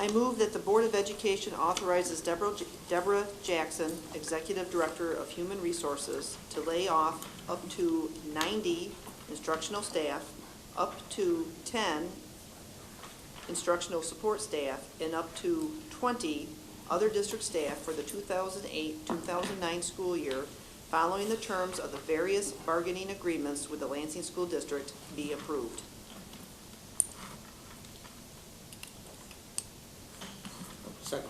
I move that the Board of Education authorizes Deborah Jackson, Executive Director of Human Resources, to lay off up to 90 instructional staff, up to 10 instructional support staff, and up to 20 other district staff for the 2008-2009 school year, following the terms of the various bargaining agreements with the Lansing School District be approved. Second.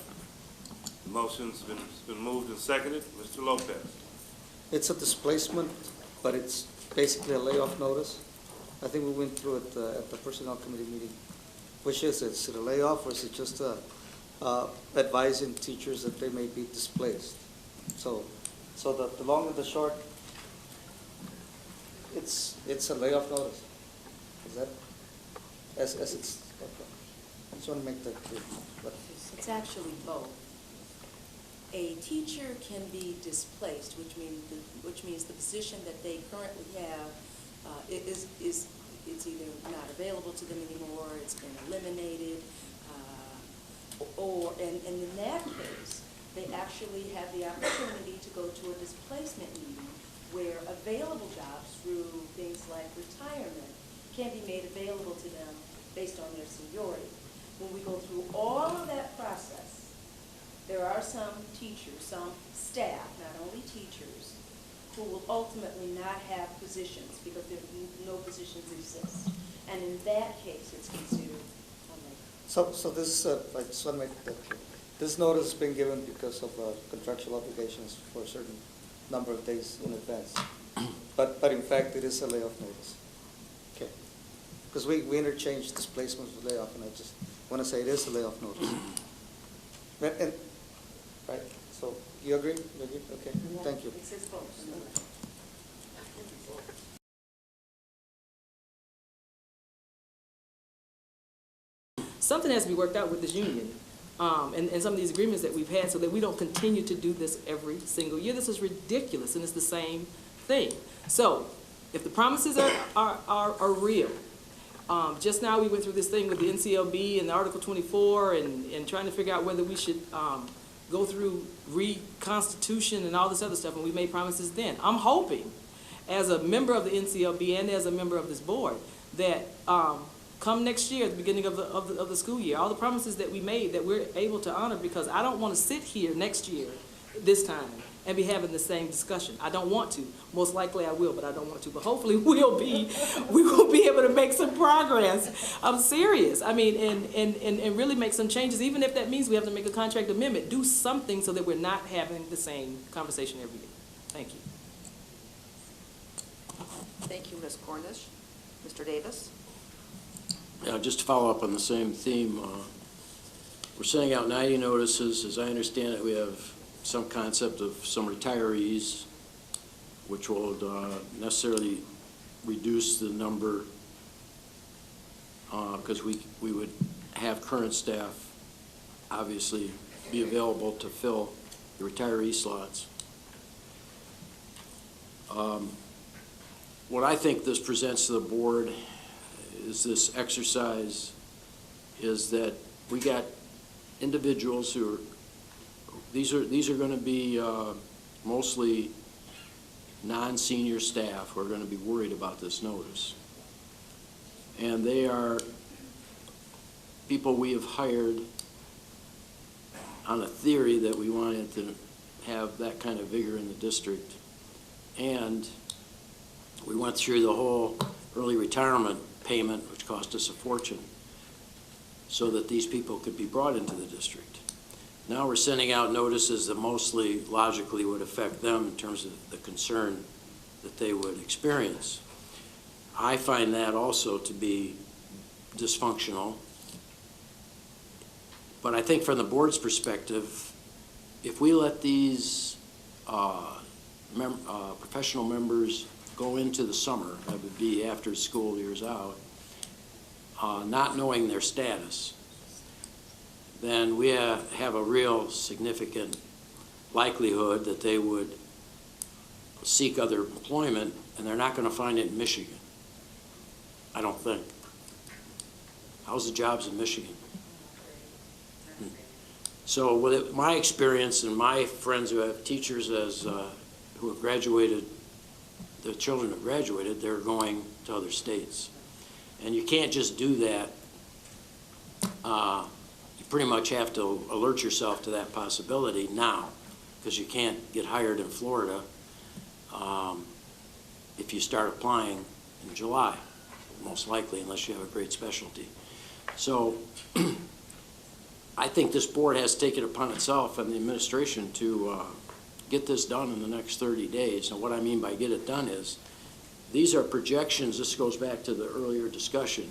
The motion's been moved and seconded. Mr. Lopez. It's a displacement, but it's basically a layoff notice. I think we went through it at the Personnel Committee meeting. Which is it? Is it a layoff, or is it just advising teachers that they may be displaced? So the long and the short, it's a layoff notice. Is that as it's? Okay. I just want to make that clear. But it's actually both. A teacher can be displaced, which means the position that they currently have it's either not available to them anymore, it's been eliminated, and in that case, they actually have the opportunity to go to a displacement meeting where available jobs through things like retirement can be made available to them based on their seniority. When we go through all of that process, there are some teachers, some staff, not only teachers, who will ultimately not have positions because no positions exist. And in that case, it's considered a layoff. so this I just want to make that clear. This notice has been given because of contractual obligations for a certain number of days in advance. But in fact, it is a layoff notice. Okay. Because we interchange displacement with layoff, and I just want to say it is a layoff notice. And right. So you agree? You agree? Okay. Yeah, Thank you. it says both. Something has to be worked out with this union and some of these agreements that we've had so that we don't continue to do this every single year. This is ridiculous, and it's the same thing. So if the promises are real, just now we went through this thing with the NCLB and the Article 24 and trying to figure out whether we should go through reconstitution and all this other stuff, and we made promises then. I'm hoping, as a member of the NCLB and as a member of this board, that come next year, at the beginning of the school year, all the promises that we made that we're able to honor, because I don't want to sit here next year, this time, and be having the same discussion. I don't want to. Most likely I will, but I don't want to. But hopefully we will be able to make some progress. I'm serious. I mean, and really make some changes, even if that means we have to make a contract amendment. Do something so that we're not having the same conversation every year. Thank you. Thank you, Ms. Cornish. Mr. Davis? Yeah, just to follow up on the same theme, we're sending out 90 notices. As I understand it, we have some concept of some retirees, which will necessarily reduce the number because we would have current staff obviously be available to fill the retiree slots. What I think this presents to the board is this exercise is that we got individuals who are, these are going to be mostly non-senior staff who are going to be worried about this notice. And they are people we have hired on a theory that we wanted to have that kind of vigor in the district. And we went through the whole early retirement payment, which cost us a fortune, so that these people could be brought into the district. Now we're sending out notices that mostly logically would affect them in terms of the concern that they would experience. I find that also to be dysfunctional. But I think from the board's perspective, if we let these professional members go into the summer, that would be after school year's out, not knowing their status, then we have a real significant likelihood that they would seek other employment, and they're not going to find it in Michigan. I don't think. How's the jobs in Michigan? So with my experience and my friends who have teachers who have graduated, the children have graduated, they're going to other states. And you can't just do that. You pretty much have to alert yourself to that possibility now, because you can't get hired in Florida if you start applying in July, most likely, unless you have a great specialty. So I think this board has taken it upon itself and the administration to get this done in the next 30 days. And what I mean by get it done is, these are projections, this goes back to the earlier discussion,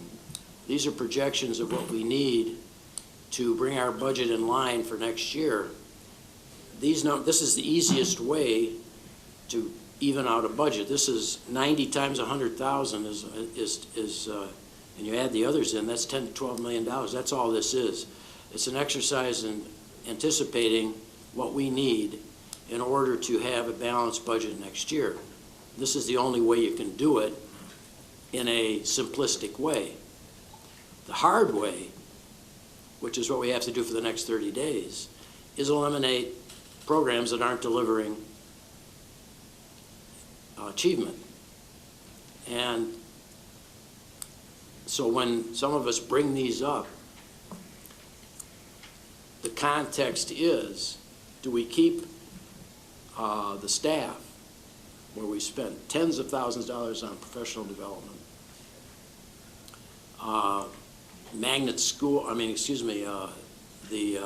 these are projections of what we need to bring our budget in line for next year. This is the easiest way to even out a budget. This is 90 times 100,000 and you add the others in, that's $10 to $12 million. That's all this is. It's an exercise in anticipating what we need in order to have a balanced budget next year. This is the only way you can do it in a simplistic way. The hard way, which is what we have to do for the next 30 days, is eliminate programs that aren't delivering achievement. And so when some of us bring these up, the context is, do we keep the staff where we spent tens of thousands of dollars on professional development, magnet school, the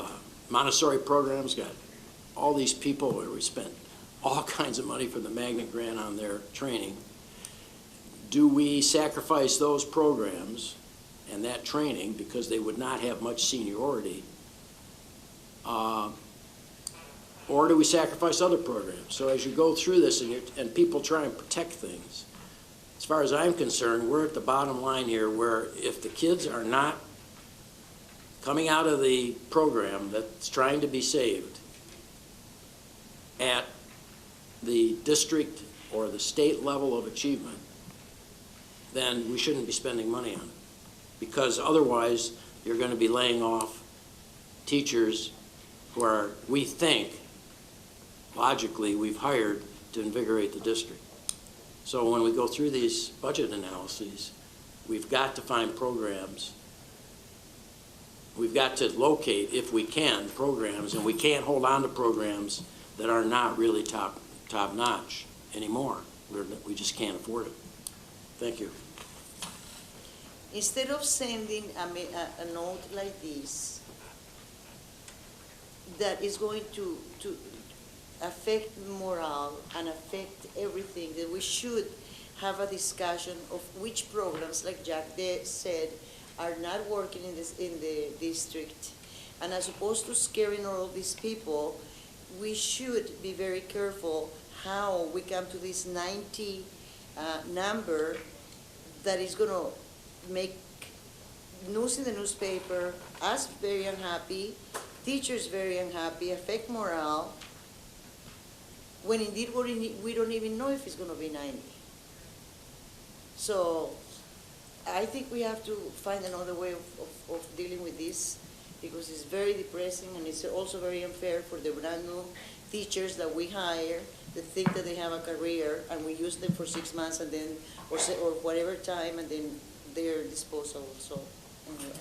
Montessori program's got all these people where we spent all kinds of money for the magnet grant on their training. Do we sacrifice those programs and that training because they would not have much seniority? Or do we sacrifice other programs? So as you go through this and people try and protect things, as far as I'm concerned, we're at the bottom line here, where if the kids are not coming out of the program that's trying to be saved at the district or the state level of achievement, then we shouldn't be spending money on it. Because otherwise, you're going to be laying off teachers who are, we think, logically, we've hired to invigorate the district. So when we go through these budget analyses, we've got to find programs. We've got to locate, if we can, programs, and we can't hold on to programs that are not really top-notch anymore. We just can't afford it. Thank you. Instead of sending a note like this that is going to affect morale and affect everything, that we should have a discussion of which programs, like Jack said, are not working in the district. And as opposed to scaring all these people, we should be very careful how we come to this 90 number that is going to make news in the newspaper, us very unhappy, teachers very unhappy, affect morale, when indeed we don't even know if it's going to be 90. So I think we have to find another way of dealing with this, because it's very depressing and it's also very unfair for the brand new teachers that we hire that think that they have a career, and we use them for 6 months and then, or whatever time, and then they're disposable. So anyway.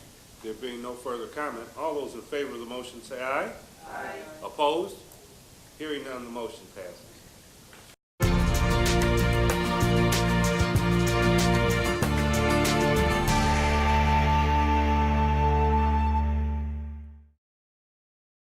There being no further comment, all those in favor of the motion say aye. Aye. Opposed? Hearing none, the motion passes.